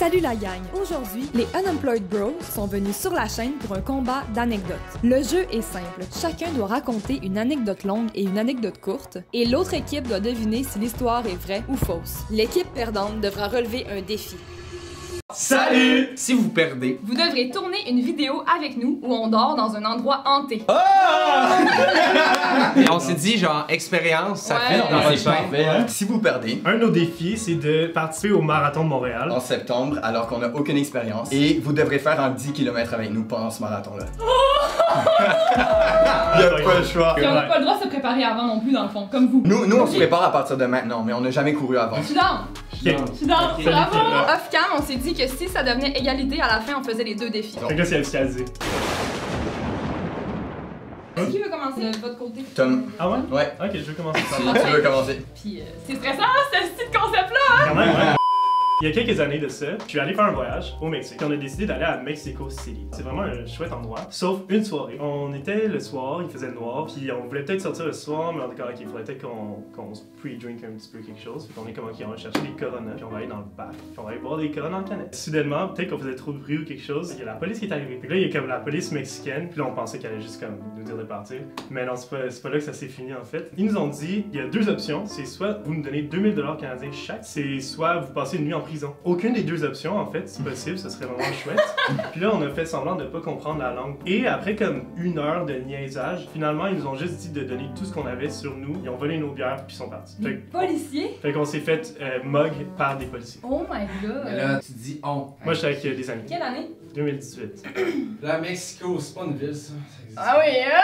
Salut la gang! Aujourd'hui, les Unemployed Bros sont venus sur la chaîne pour un combat d'anecdotes. Le jeu est simple. Chacun doit raconter une anecdote longue et une anecdote courte, et l'autre équipe doit deviner si l'histoire est vraie ou fausse. L'équipe perdante devra relever un défi. Salut! Si vous perdez, vous devrez tourner une vidéo avec nous où on dort dans un endroit hanté. Et on s'est dit, genre, expérience, ça fait dans votre chaîne. Si vous perdez, un de nos défis, c'est de participer au Marathon de Montréal en septembre, alors qu'on n'a aucune expérience, et vous devrez faire un 10 km avec nous pendant ce marathon-là. Il n'y a pas le choix. Et on n'a pas le droit de se préparer avant non plus, dans le fond, comme vous. Nous on se prépare à partir de maintenant, mais on n'a jamais couru avant. Je suis down! Je suis down! Ok. Bravo! Off-cam, on s'est dit que si ça devenait égalité, à la fin, on faisait les deux défis. Fait que là, c'est officialisé. Qui veut commencer de votre côté? Tom. Ah ouais? Ouais. Ok, je vais commencer par Si là. tu veux commencer. Puis c'est stressant, ce style concept-là! Quand même, ouais. Il y a quelques années de ça, je suis allé faire un voyage au Mexique. On a décidé d'aller à Mexico City. C'est vraiment un chouette endroit, sauf une soirée. On était le soir, il faisait noir, puis on voulait peut-être sortir le soir, mais on était comme, ok, il faudrait peut-être qu'on se pre-drink un petit peu quelque chose. Puis on est comme, ok, on va chercher des Coronas, puis on va aller dans le bac, puis on va aller boire des Coronas en canette. Soudainement, peut-être qu'on faisait trop de bruit ou quelque chose, il y a la police qui est arrivée. Puis là, il y a comme la police mexicaine, puis là, on pensait qu'elle allait juste comme nous dire de partir. Mais non, c'est pas là que ça s'est fini en fait. Ils nous ont dit, il y a deux options, c'est soit vous nous donnez 2000 $ canadiens chaque, c'est soit vous passez une nuit en prison. Aucune des deux options en fait, si possible, ce serait vraiment chouette. Puis là, on a fait semblant de pas comprendre la langue. Et après comme une heure de niaisage, finalement, ils nous ont juste dit de donner tout ce qu'on avait sur nous. Ils ont volé nos bières puis ils sont partis. Des policiers? Fait qu'on s'est fait mug par des policiers. Oh my god! Mais là, tu dis on. Moi, j'étais avec des amis. Quelle année? 2018. La Mexico, c'est pas une ville, ça. Ah oui, hein?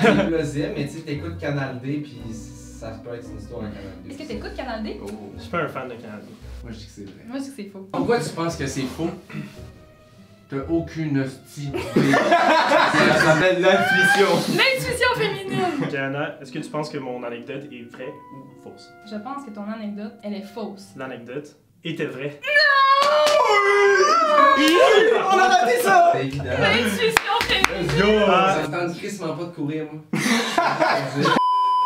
C'est plausible, mais tu sais, t'écoutes Canal D, puis ça peut être une histoire à Canal D. Est-ce que t'écoutes Canal D? Je suis pas un fan de Canada. Moi, je dis que c'est vrai. Moi, je dis que c'est faux. Pourquoi tu penses que c'est faux? T'as aucune hostie d'idée. Ça s'appelle l'intuition. L'intuition féminine! Diana, est-ce que tu penses que mon anecdote est vraie ou fausse? Je pense que ton anecdote, elle est fausse. L'anecdote était vraie. On a raté ça! C'est évident. L'intuition féminine! Yo! Ça me tente crissement pas de courir, moi.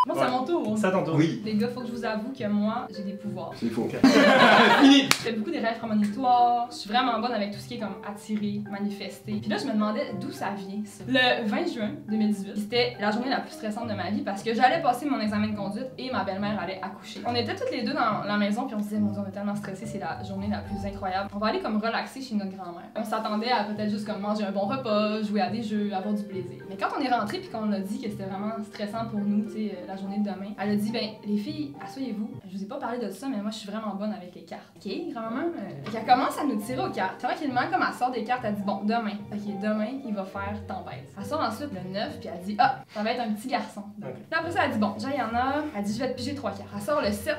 Moi, c'est à mon tour. Ça ton tour. Oui. Les gars, faut que je vous avoue que moi, j'ai des pouvoirs. C'est faux. Je fais beaucoup des rêves prémonitoires. Je suis vraiment bonne avec tout ce qui est comme attirer, manifester. Puis là, je me demandais d'où ça vient, ça. Le 20 juin 2018, c'était la journée la plus stressante de ma vie parce que j'allais passer mon examen de conduite et ma belle-mère allait accoucher. On était toutes les deux dans la maison puis on se disait, mon Dieu, on est tellement stressés, c'est la journée la plus incroyable. On va aller comme relaxer chez notre grand-mère. On s'attendait à peut-être juste comme manger un bon repas, jouer à des jeux, avoir du plaisir. Mais quand on est rentré puis qu'on a dit que c'était vraiment stressant pour nous, tu sais, la journée de demain, elle a dit, ben, les filles, asseyez-vous. Je vous ai pas parlé de ça, mais moi, je suis vraiment bonne avec les cartes. Ok, grand-maman? Elle commence à nous tirer aux cartes. Tranquillement, comme elle sort des cartes, elle dit, bon, demain. Fait que demain, il va faire tempête. Elle sort ensuite le 9, puis elle dit, ah, ça va être un petit garçon. Okay. Puis après ça, elle dit, bon, déjà, il y en a. Elle dit, je vais te piger 3 cartes. Elle sort le 7,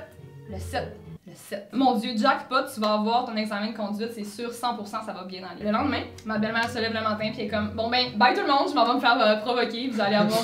le 7. Le 7. Mon Dieu, jackpot, tu vas avoir ton examen de conduite, c'est sûr, 100% ça va bien aller. Le lendemain, ma belle-mère se lève le matin puis elle est comme, bon ben, bye tout le monde, je m'en vais me faire provoquer, vous allez avoir...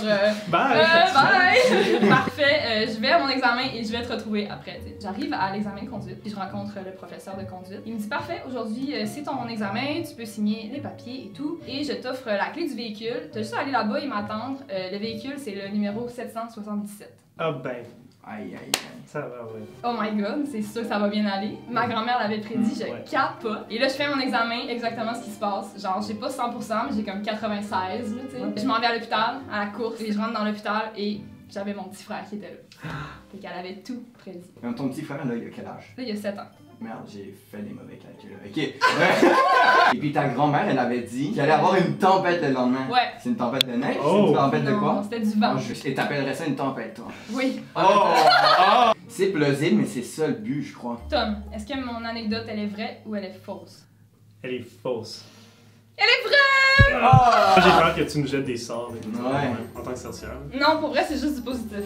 Bye! Bye! Parfait, je vais à mon examen et je vais te retrouver après. T'sais. J'arrive à l'examen de conduite puis je rencontre le professeur de conduite. Il me dit, parfait, aujourd'hui c'est ton examen, tu peux signer les papiers et tout, et je t'offre la clé du véhicule. T'as juste à aller là-bas et m'attendre. Le véhicule, c'est le numéro 777. Ah ben, Aïe, aïe, aïe. ça va, ouais. Oh my god, c'est sûr que ça va bien aller. Ma grand-mère l'avait prédit, je Ouais. capote. Et là, je fais mon examen, exactement ce qui se passe. Genre, j'ai pas 100%, mais j'ai comme 96, là, tu sais. Ouais. Je m'en vais à l'hôpital, à la course, et je rentre dans l'hôpital, et j'avais mon petit frère qui était là. Et qu'elle avait tout prédit. Même ton petit frère, là, il a quel âge? Là, il y a 7 ans. Merde, j'ai fait des mauvais calculs. Ok. Ouais. Et puis ta grand-mère, elle avait dit qu'il allait avoir une tempête le lendemain. Ouais. C'est une tempête de neige? Oh. C'est une tempête de Non, quoi? c'était du vent. Et t'appellerais ça une tempête, toi? Oui. C'est plausible, mais c'est ça le but, je crois. Tom, est-ce que mon anecdote, elle est vraie ou elle est fausse? Elle est fausse. Elle est vraie! Moi, j'ai peur que tu nous jettes des sorts et tout ça, Ouais. en tant que sorcière. Non, pour vrai, c'est juste du positif.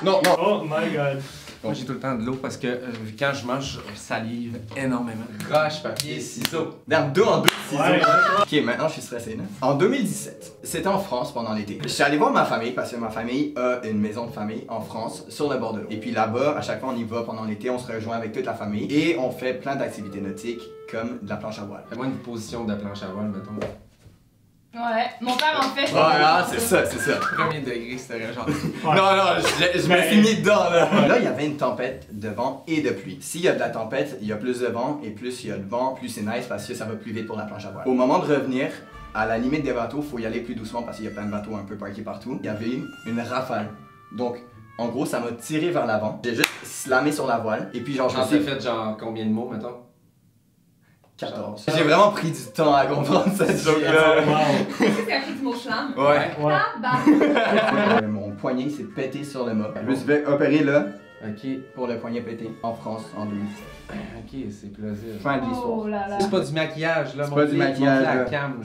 Non, non. Oh my god. Moi, j'ai tout le temps de l'eau parce que quand je mange, je salive énormément. Roche, papier, ciseaux. Dans deux en deux, ciseaux. Ouais. Ok, maintenant je suis stressé. Là. En 2017, c'était en France pendant l'été. Je suis allé voir ma famille parce que ma famille a une maison de famille en France sur le bord de l'eau. Et puis là-bas, à chaque fois on y va pendant l'été, on se rejoint avec toute la famille et on fait plein d'activités nautiques comme de la planche à voile. Fais-moi une position de planche à voile, mettons. Ouais, mon père en fait. Ouais, ah, c'est ça, c'est ça. Premier degré, c'était genre. Non, je me suis mis dedans là. Là, il y avait une tempête de vent et de pluie. S'il y a de la tempête, il y a plus de vent et plus il y a de vent, plus c'est nice parce que ça va plus vite pour la planche à voile. Au moment de revenir, à la limite des bateaux, faut y aller plus doucement parce qu'il y a plein de bateaux un peu parqués partout. Il y avait une rafale. Donc, en gros, ça m'a tiré vers l'avant. J'ai juste slamé sur la voile et puis genre je me suis fait genre combien de mots, mettons? 14. J'ai vraiment pris du temps à comprendre cette joke-là. Est-ce que c'est appris du mot slam? Ouais. Tabarnak. Mon poignet s'est pété sur le mât. Je me suis fait opérer là Ok. pour le poignet pété en France en 2017. Ok, c'est plausible. Fin de l'histoire. Oh là là. C'est pas du maquillage là, C'est pas du maquillage, la là. cam.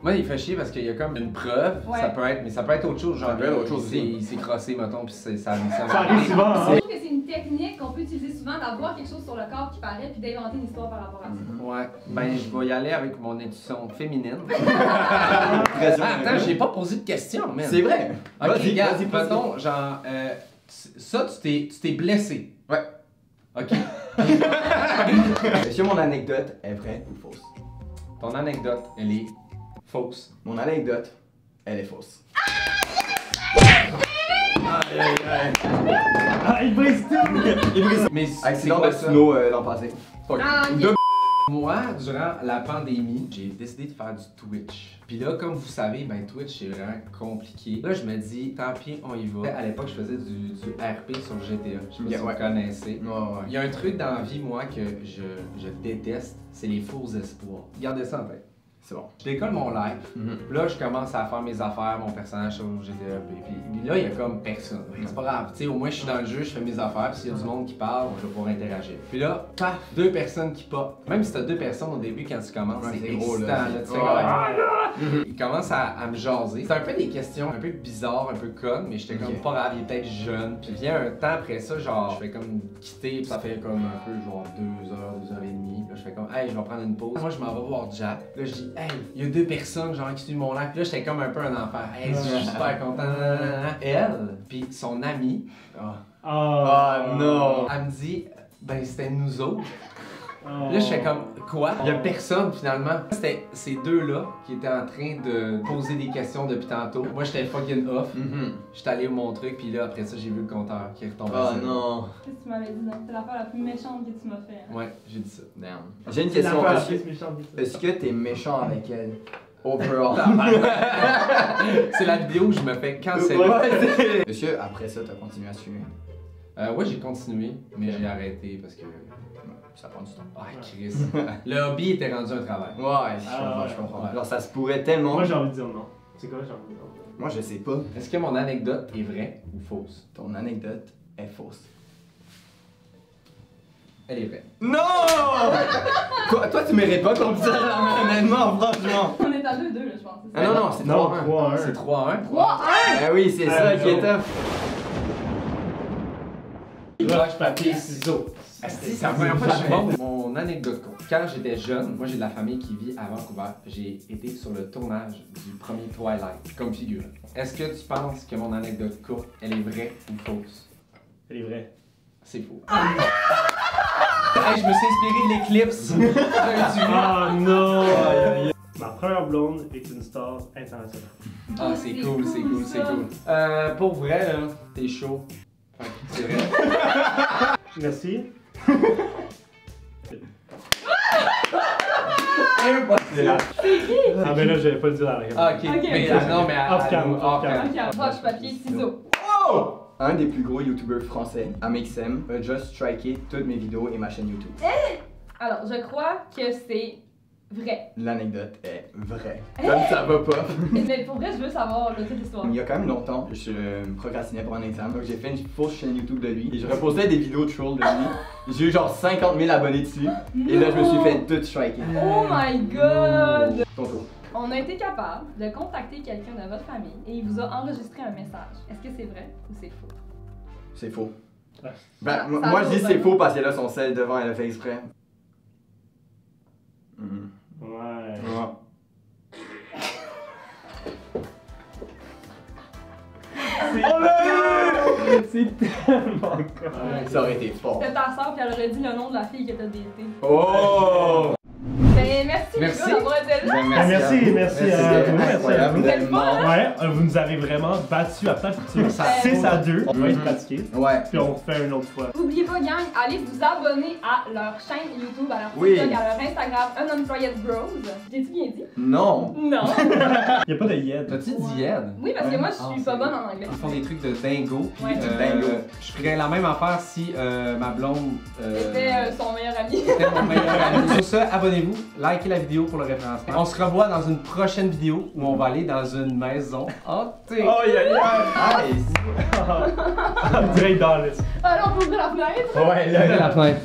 Moi, il fait chier parce qu'il y a comme une preuve, Ouais. ça peut être, mais ça peut être autre chose. Genre, Ça peut être autre chose aussi. il s'est crossé, mettons, pis ça Ça arrive souvent, hein? Je trouve que c'est une technique qu'on peut utiliser souvent d'avoir quelque chose sur le corps qui paraît puis d'inventer une histoire par rapport à ça. Ouais, ben je vais y aller avec mon intuition féminine. Très sûr. Attends, j'ai pas posé de questions, man. C'est vrai. Ok, Vas-y, regarde, vas-y, mettons, genre, ça, tu t'es blessé. Ouais. Ok. Est-ce que mon anecdote est vraie ou fausse? Ton anecdote, elle est fausse. Mon anecdote, elle est fausse. Ah, il brise tout! Mais c'est Accident quoi de ça? snow l'an passé. Fuck. Ah, ok. Deux- Moi, durant la pandémie, j'ai décidé de faire du Twitch. Puis là, comme vous savez, ben Twitch c'est vraiment compliqué. Là, je me dis, tant pis, on y va. À l'époque, je faisais du RP sur GTA. Je sais pas si Ouais. vous connaissez. Ouais, ouais. Il y a un truc dans la vie, moi, que je déteste, c'est les faux espoirs. Gardez ça en tête. C'est bon. Je décolle mon live. Là, je commence à faire mes affaires, mon personnage sur GTA. Puis là, il y a comme personne. C'est pas grave. Tu sais, au moins, je suis dans le jeu, je fais mes affaires. Puis s'il y a du monde qui parle, je vais pouvoir interagir. Puis là, paf, 2 personnes qui pop. Même si t'as 2 personnes au début, quand tu commences, Ouais, c'est c'est gros, excitant. là. Là, tu fais Ouais. comme, ah, là! Il commence à me jaser. C'est un peu des questions un peu bizarres, un peu connes, mais j'étais comme Ok. pas grave, il est peut-être jeune. Puis vient un temps après ça, genre, je fais comme quitter, puis ça fait comme un peu genre 2 heures, 2 heures et demie. Là, je fais comme, hey, je vais prendre une pause. Moi, je m'en vais voir Jack. Là, je dis, hey, il y a 2 personnes, genre, qui suivent mon live. Puis là, j'étais comme un peu un enfant. Hey, je suis super content. Elle, puis son amie, Ah non. elle me dit, ben, c'était nous autres. Oh. Là, je fais comme, quoi? Il y a personne finalement. C'était ces deux-là qui étaient en train de poser des questions depuis tantôt. Moi, j'étais fucking off. J'étais allé au mon truc, puis là, après ça, j'ai vu le compteur qui est retombé. Ah à zéro. non. Qu'est-ce que tu m'avais dit, non? C'est l'affaire la plus méchante que tu m'as fait. Hein. Ouais, j'ai dit ça. Damn. J'ai une C'est question. l'affaire la Est-ce plus que- méchante de Est-ce que t'es méchant avec elle? Overall. C'est la vidéo où je me fais canceller. Ouais, est-ce que après ça, t'as continué à suivre? Ouais, j'ai continué, mais j'ai arrêté parce que. Ça prend du temps. Ah, Chris. Le hobby était rendu un travail. Ouais, je Ah, comprends, ouais. je comprends. Ouais. Genre, ça se pourrait tellement. Moi, j'ai envie de dire non. C'est quoi, j'ai envie de dire non? Moi, je sais pas. Est-ce que mon anecdote est vraie ou fausse? Ton anecdote est fausse. Elle est vraie. Non! toi, tu mérites pas qu'on te dise la honnêtement, franchement. On est à 2-2, là, je pense. Ah non, non, c'est Non, 3-1. 3-1. C'est 3-1. 3-1! Ben oui, c'est ça qui est Joe. tough. Roche, papier, ciseaux. C'est la première fois que je suis bon. Mon anecdote courte. Quand j'étais jeune, moi j'ai de la famille qui vit à Vancouver. J'ai été sur le tournage du premier Twilight comme figurant. Est-ce que tu penses que mon anecdote courte, elle est vraie ou fausse? Elle est vraie. C'est faux. Hey, je me suis inspiré de l'éclipse. Ah non! Ma première blonde est une star internationale. Ah, c'est cool, c'est cool, c'est cool. Pour vrai, là, t'es chaud. Fait que c'est vrai. Merci. Ah, ben là, j'allais pas le dire à la caméra. Ah, ok. Mais non, mais Off cam, off cam. Ok, roche, papier, ciseaux. Un des plus gros youtubeurs français, Amixem, a just striké toutes mes vidéos et ma chaîne YouTube. Alors, je crois que c'est vrai. L'anecdote est vraie. Comme ça va pas. Mais pour vrai, je veux savoir toute l'histoire. Il y a quand même longtemps, je procrastinais pour un examen, donc j'ai fait une fausse chaîne YouTube de lui et je repostais des vidéos de troll de lui. J'ai eu genre 50 000 abonnés dessus et là je me suis fait tout striker. Oh my god! Ton tour. On a été capable de contacter quelqu'un de votre famille et il vous a enregistré un message. Est-ce que c'est vrai ou c'est faux? C'est faux. Ouais. Ben, Ça- moi ça je dis vaut c'est pas. faux parce que là son sel devant elle a fait exprès. Ouais. C'est tellement con. Ça aurait été fort. C'était ta soeur puis elle aurait dit le nom de la fille que t'as datée. Oh! Ben, merci les Merci. gars d'avoir été là. Ben, Merci à vous, merci à vous. Incroyable, C'était tellement. fun, Ouais, vous nous avez vraiment battu à plat de couture. 6 à 2, on va être pratiqué. Ouais. Puis on refait une autre fois. N'oubliez pas, gang, allez vous abonner à leur chaîne YouTube, à leur Oui. TikTok, à leur Instagram, Unemployed Bros. J'ai-tu bien dit? Non. Non. Il a pas de yed. T'as-tu dit Ed? Oui, parce que moi, je Ah, suis c'est pas bonne bon. en anglais. Ils font des trucs de dingo. Ouais. Dingo. Je ferais la même affaire si ma blonde C'était son meilleur ami. était mon meilleur ami. Sur ce, abonnez-vous, likez la vidéo pour le référencement. On se revoit dans une prochaine vidéo où on va aller dans une maison hantée. Oh, yeah. Nice. Direct dans le. Alors, on peut ouvrir la fenêtre. Ouais, là. La fenêtre.